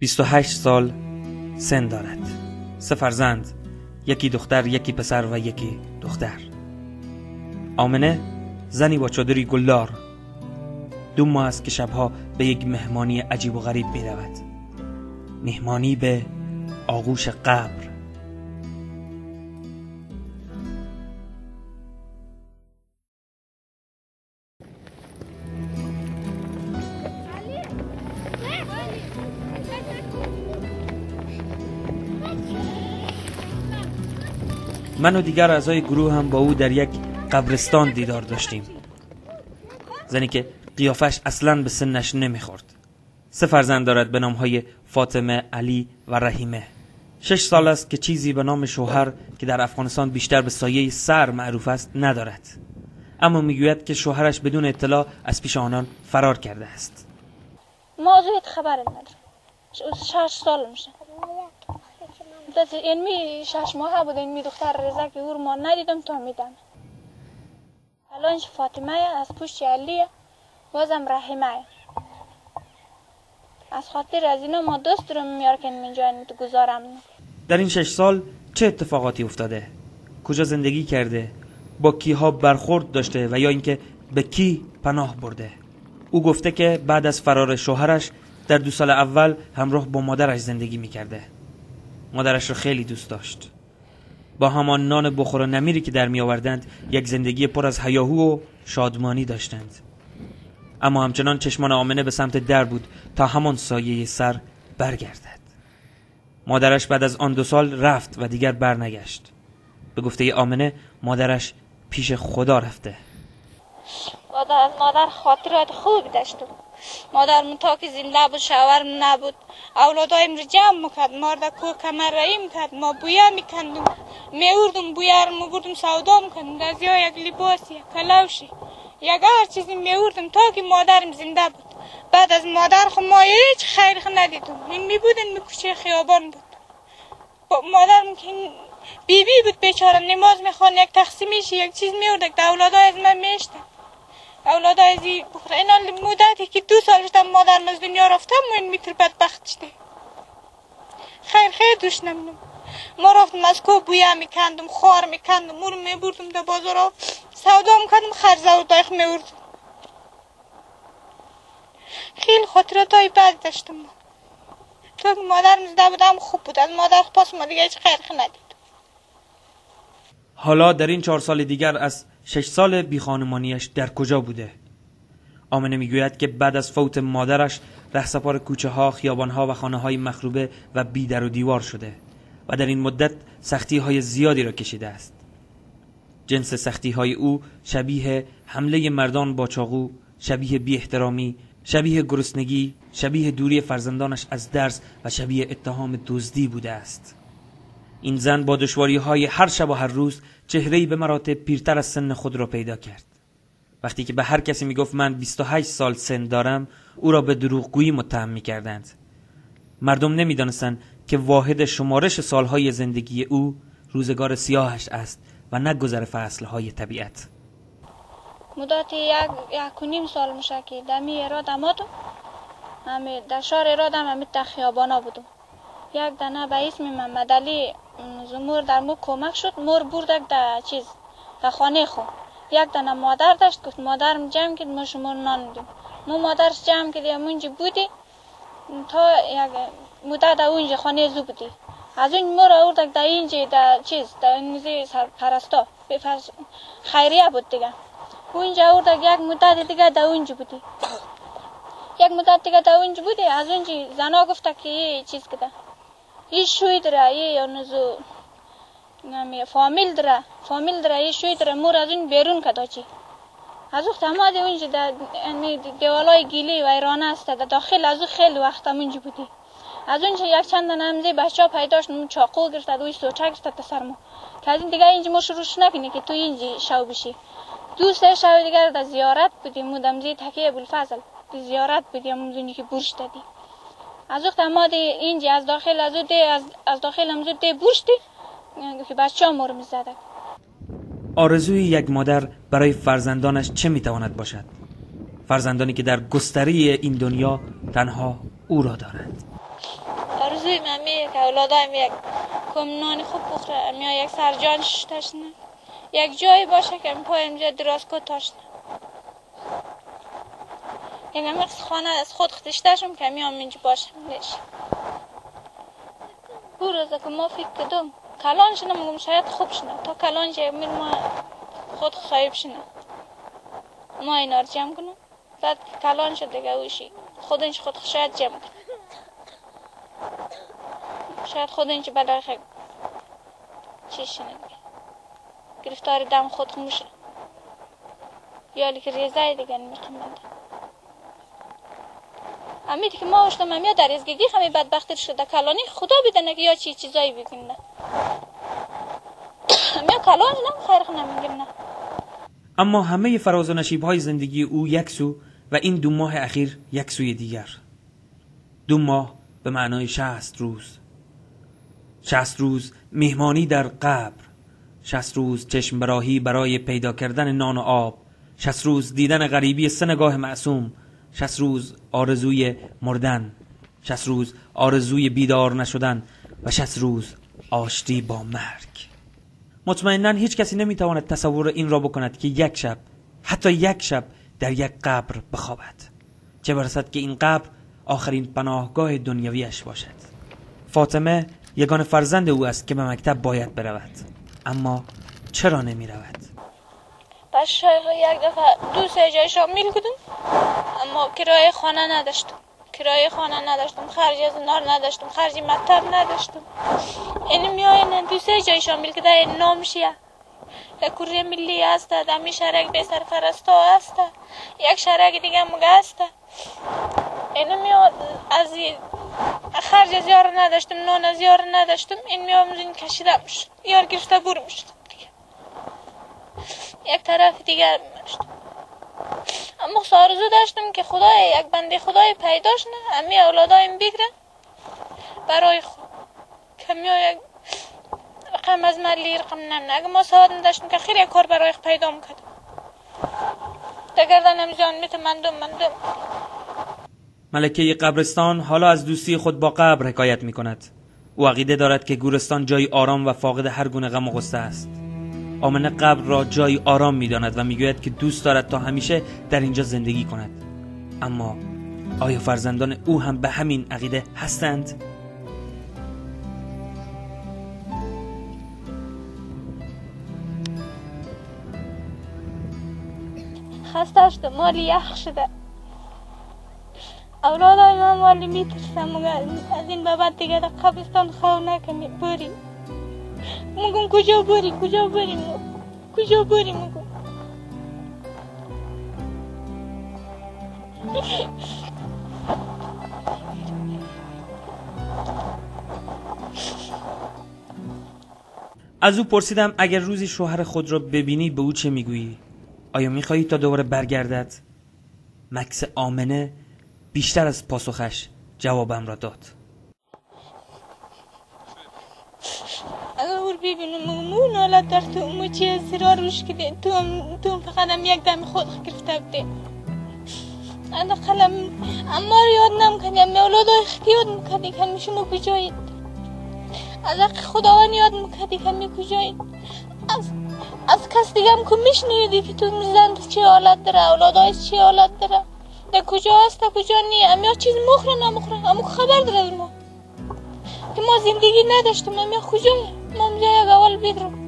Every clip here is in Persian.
28 سال سن دارد. 3 فرزند، یکی دختر، یکی پسر و یکی دختر. آمنه زنی با چادری گلدار. 2 ماه است که شبها به یک مهمانی عجیب و غریب می رود. مهمانی به آغوش قبر. من و دیگر اعضای گروه هم با او در یک قبرستان دیدار داشتیم. زنی که قیافش اصلاً به سنش نمیخورد. 3 فرزند دارد به نامهای فاطمه، علی و رحیمه. 6 سال است که چیزی به نام شوهر که در افغانستان بیشتر به سایه سر معروف است ندارد. اما میگوید که شوهرش بدون اطلاع از پیش آنان فرار کرده است. موضوعیت خبر ندارم. 6 سال میشه. اینمی 6 ماه بود. اینمی دختر رضا که او ما ندیدم تا میدم. الان فاطمه از پشت علی بازم رحیمه. از خاطر از اینا ما دوست رو میار که اینجا گذارم. در این 6 سال چه اتفاقاتی افتاده؟ کجا زندگی کرده؟ با کیها برخورد داشته و یا اینکه به کی پناه برده؟ او گفته که بعد از فرار شوهرش در 2 سال اول همراه با مادرش زندگی میکرده. مادرش رو خیلی دوست داشت. با همان نان بخور و نمیری که در می آوردند یک زندگی پر از هیاهو و شادمانی داشتند. اما همچنان چشمان آمنه به سمت در بود تا همان سایه سر برگردد. مادرش بعد از آن 2 سال رفت و دیگر برنگشت. به گفته آمنه مادرش پیش خدا رفته. مادر خاطرات خوب داشت. مادر تا که زنده بود شوهرم نبود. اولادایم رو جمع میکرد. مارد کو کمر رایی میکرد. ما بویا میکندم. میوردم بویا رو میبردم سودا میکندم. از یا یک لباسی، یک کلاوشی، یک هر چیزی میوردم تا که مادرم زنده بود. بعد از مادر خو ما هیچ خیر ندیدم. این میبودن می کوچه خیابان بود. مادرم که بیبی بود بیچاره نماز میخوان یک تقسیمیش یک چیز میورد که اولادای از من میشتن. اولادای از اینا مدتی که 2 سال شدم مادرم از دنیا رفتم و این میتر بدبخت شده. خیر دوش نمونم. ما رفتم از کو بویا میکندم، خوار میکندم، اونو میبردم در بازار سودا میکندم، خرزه و دایخ میوردم. خیلی خاطراتای بد داشتم. تا که مادرم زنده بودم خوب بود. از مادر پاس ما دیگه هیچ خیر ندید. حالا در این 4 سال دیگر از 6 سال بی خانمانیش در کجا بوده؟ آمنه میگوید که بعد از فوت مادرش رهسپار کوچه ها، خیابان ها و خانه های مخروبه و بی در و دیوار شده و در این مدت سختی های زیادی را کشیده است. جنس سختی های او شبیه حمله مردان با چاقو، شبیه بی احترامی، شبیه گرسنگی، شبیه دوری فرزندانش از درس و شبیه اتهام دزدی بوده است. این زن با دشواری‌های هر شب و هر روز چهره‌ای به مراتب پیرتر از سن خود را پیدا کرد. وقتی که به هر کسی میگفت من 28 سال سن دارم، او را به دروغگویی متهم می‌کردند. مردم نمی‌دانستند که واحد شمارش سالهای زندگی او روزگار سیاهش است و نه گذر فصل‌های طبیعت. مدت 1.5 سال میشه که دمی اراد آمدم. همه در شهر ارادم همه تا خیابانا بودم. یک دانه به اسم محمد علی زمور در مو کمک شد. مور بردک در چیز در خانه خو. یک دانه مادر داشت. گفت مادرم جمع کرد ما شما نان میدیم. ما مادرش جمع کردیم اونجا بودی تا یک مدت در اونجا خانه زو بودی. از اون مور آوردک در اینجا در چیز در اینجا سرپرستا خیریه بود دیگه. اونجا آوردک یک مدت دیگه در اونجا بودی. یک مدت دیگه در اونجا بودی. از اونجا زنا گفته که یه چیز کده. یه شوی داره یه نزو فامیل داره یه شوی داره مور از اون بیرون کده چی. از وقت همه اونجا در دیوالای گیلی و ایرانه است در داخل از اون خیلی وقت اونجا بودی. از اونجا یک چند نمزه بچه ها پیداش نمون چاقو گرفته دوی سوچه گرفته سر ما که از این دیگه اینجا ما شروعش نکنی که تو اینجا شو بشی. 2-3 شب دیگر در زیارت بودیم مدمزه تکیه ابوالفضل زیارت بودیم اونجا که برش دادی. از وقت ما اینجا از داخل از داخل همزو ده برشتی که بچه ها ما رو میزدن. آرزوی یک مادر برای فرزندانش چه میتواند باشد؟ فرزندانی که در گستره این دنیا تنها او را دارند. آرزوی من یک اولادایم یک کمنان خوب بخوره، یک سرجانش تشنه، یک جایی باشه که پایم جا دراز کد تشنه، یک مقص خانه از خود خدشتشم که میام اینجا باشم لیش. او روزه که ما فکر کردم کلان شنه مگم شاید خوب شنه، تا کلان جا میر ما خود خواهیب شنه ما اینا رو جمع کنم، بعد کلان شد دیگه اوشی خودش خود شاید جمع کنه، شاید خودش بلای خیلی چی شنه دیگه گرفتار دم خود میشه یا لیک ریزه دیگه نمیقیمنده. امیدی که ما اشتم همیا در ازگیگی همه بدبختی شده کلانی خدا بیدنه که یا چیزایی بگیم نه همیا کلان نه خیرخ نمیگیم نه. اما همه فراز و نشیب‌های زندگی او یک سو و این 2 ماه اخیر یک سوی دیگر. 2 ماه به معنای 60 روز. 60 روز مهمانی در قبر، 60 روز چشم براهی برای پیدا کردن نان و آب، 60 روز دیدن غریبی 3 نگاه معصوم، 60 روز آرزوی مردن، 60 روز آرزوی بیدار نشدن و 60 روز آشتی با مرگ. مطمئناً هیچ کسی نمیتواند تصور این را بکند که یک شب، حتی یک شب در یک قبر بخوابد، چه برسد که این قبر آخرین پناهگاه دنیویش باشد. فاطمه یگانه فرزند او است که به مکتب باید برود، اما چرا نمی رود؟ بس شایخ یک دفعه 2-3 جای شامل کردم اما کرایه خانه نداشتم، خرج از نار نداشتم، خرج مکتب نداشتم. این میاین 2-3 جای شامل کده این نامشیه در کوری ملی هست، در می شرک به سرفرستا هست، یک شرک دیگه مگه هست. این میاد از خرج از یار نداشتم، نان از یار نداشتم، این میام زین کشیده میشد، یار گرفته بور میشد دیگه یک طرف دیگر میشد. اما آرزو داشتم که خدای یک بنده خدای پیداش نه امی اولادایم بگیرن برای خود کمیا یک رقم از ملی رقم نمونه. اگه ما سعادت داشتم که خیلی یک کار برای خود پیدا میکردم دگردن نمیزان میتون مندم. ملکه قبرستان حالا از دوستی خود با قبر حکایت می کند. او عقیده دارد که گورستان جای آرام و فاقد هر گونه غم و غصه است. آمنه قبر را جای آرام می داند و می گوید که دوست دارد تا همیشه در اینجا زندگی کند. اما آیا فرزندان او هم به همین عقیده هستند؟ خسته شده، مالی یخ شده، اولادای من مالی میترسم از این به بعد دیگه در قبرستان خواه نکنی بری. مگم کجا بری مگم. از او پرسیدم اگر روزی شوهر خود را ببینی به او چه میگویی؟ آیا میخواهی تا دوباره برگردد؟ مکث آمنه بیشتر از پاسخش جوابم را داد. اگر او ببینم اون حالت در تو امو چیه سرا روش کده تو فقط هم یک دم خود گرفته بده. انا قلم اما یاد نمیکنی اما اولادای خیلی یاد میکنی که همی شما کجایید؟ از حق خداوند یاد میکنی که همی کجایید؟ از کس دیگه هم که میشنیدی که تو میزند چه حالت داره، اولادای چه حالت داره، در کجا هست در کجا نیه، اما چیز مخره نمخره، اما خبر داره از ما که ما زندگی نداشتیم، اما کجایه ما مجا یک اول بیدرم.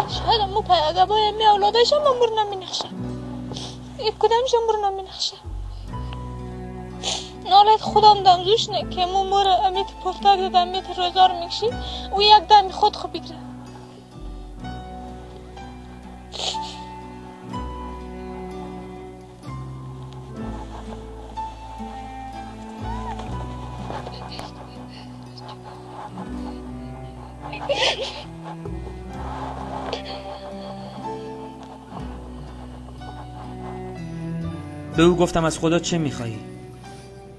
شاید امو اگه باید می اولادایش هم امور نمی نخشه، یک کدامش امور نمی نخشه. نالت خودم دمزوش نه که امو مور امیت پرتک داده امیت روزار میکشی و یک دمی خود خوب بگیره. به او گفتم از خدا چه میخواهی؟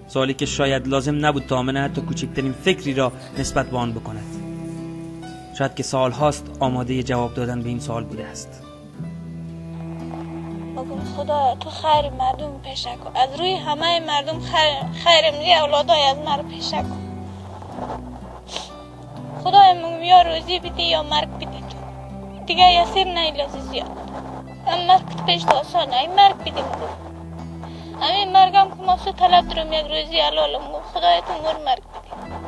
سوالی که شاید لازم نبود تا آمنه حتی کوچکترین فکری را نسبت به آن بکند. شاید که سال هاست آماده جواب دادن به این سوال بوده است. بگم خدا تو خیر مردم پیشه کن، از روی همه مردم خیر میری، اولادای از مرا پیشه کن. خدای من یا روزی بدی یا مرگ بدی، تو دیگه یسیر نه لازم زیاد. هم مرگ پیش داستان ای مرگ بدیم همین مرگم که ما سو طلب درم یک روزی علالم خدای تو مور مرگ بدیم.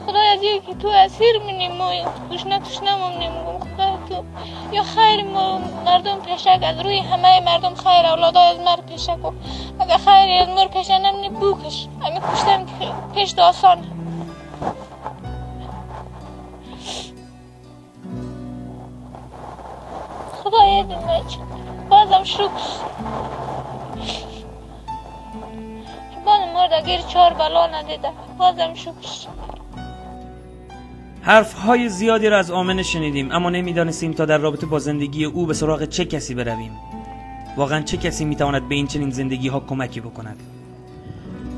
خدای از یکی که تو اسیر منیم و کشنه ممنیم، خدای تو یا خیر مردم پیشک، از روی همه مردم خیر اولادای از مرگ پیشک و اگه خیر از مور پیشک نمونی بوکش، همین کشتم که پیش داستان. خدای دیمه بازم شکر مرد اگر 4 بلا ندیده، بازم شکر. حرفهای زیادی را از آمنه شنیدیم، اما نمیدانستیم تا در رابطه با زندگی او به سراغ چه کسی برویم. واقعا چه کسی میتواند به این چنین زندگی ها کمکی بکند؟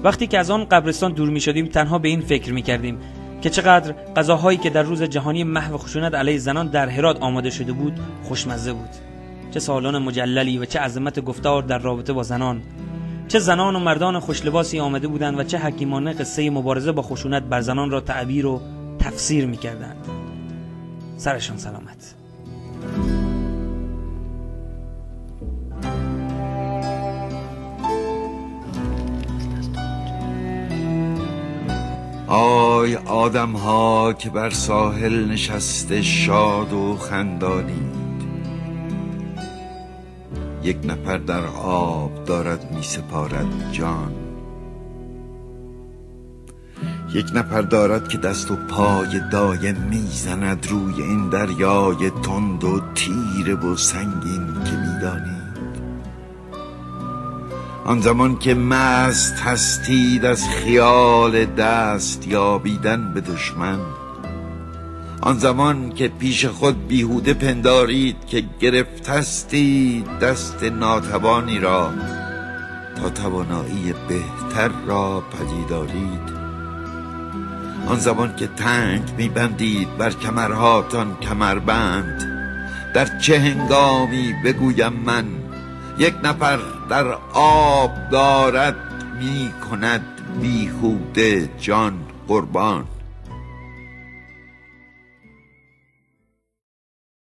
وقتی که از آن قبرستان دور می شدیم تنها به این فکر می کردیم که چقدر غذاهایی که در روز جهانی محو خشونت علیه زنان در هرات آماده شده بود خوشمزه بود. چه سالن مجللی و چه عظمت گفتار در رابطه با زنان. چه زنان و مردان خوشلباسی آمده بودند و چه حکیمانه قصه مبارزه با خشونت بر زنان را تعبیر و تفسیر می‌کردند. سرشان سلامت. آی آدم ها که بر ساحل نشسته شاد و خندانید، یک نفر در آب دارد می سپارد جان، یک نفر دارد که دست و پای دایم میزند روی این دریای تند و تیره و سنگین که میدانید. آن زمان که مست هستید از خیال دست یابیدن به دشمن، آن زمان که پیش خود بیهوده پندارید که گرفتستید دست ناتوانی را تا توانایی بهتر را پدیدارید، آن زمان که تنگ میبندید بر کمرهاتان کمربند، در چه هنگامی بگویم من یک نفر در آب دارد میکند بیهوده جان قربان.